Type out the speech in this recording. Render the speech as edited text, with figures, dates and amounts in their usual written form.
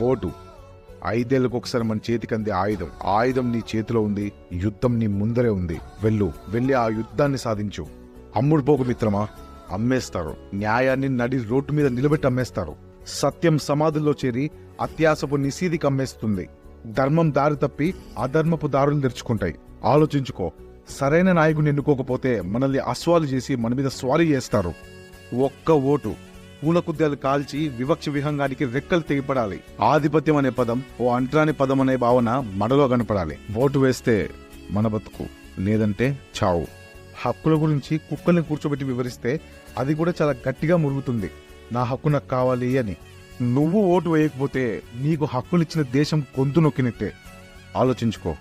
Vote 5 ఏళ్లకు ఒకసారి మన చేతికి అందే ఆయుధం. ఆయుధం నీ చేతిలో ఉంది, యుద్ధం నీ ముందరే ఉంది. వెళ్ళి ఆ యుద్ధాన్ని సాధించు. అమ్ముడు పోకు మిత్రమా, అమ్మేస్తారు. న్యాయాన్ని నడి రోడ్డు మీద నిలబెట్టి అమ్మేస్తారు. సత్యం సమాధుల్లో చేరి అత్యాసపు నిశీదికి అమ్మేస్తుంది. ధర్మం దారి తప్పి అధర్మపు దారులు తెరుచుకుంటాయి. ఆలోచించుకో. సరైన నాయకుని ఎన్నుకోకపోతే మనల్ని అస్వాలు చేసి మన మీద స్వారీ చేస్తారు. ఒక్క ఓటు పూలకుద్యాలు కాల్చి వివక్ష విహంగానికి రెక్కలు తెగిపడాలి. ఆధిపత్యం అనే పదం ఓ అంటరాని పదం అనే భావన మనలో కనపడాలి. ఓటు వేస్తే మన బతుకు, లేదంటే చావు. హక్కుల గురించి కుక్కల్ని కూర్చోబెట్టి వివరిస్తే అది కూడా చాలా గట్టిగా మురుగుతుంది. నా హక్కు నాకు కావాలి అని. నువ్వు ఓటు వేయకపోతే నీకు హక్కులిచ్చిన దేశం గొంతు నొక్కినట్టే. ఆలోచించుకో.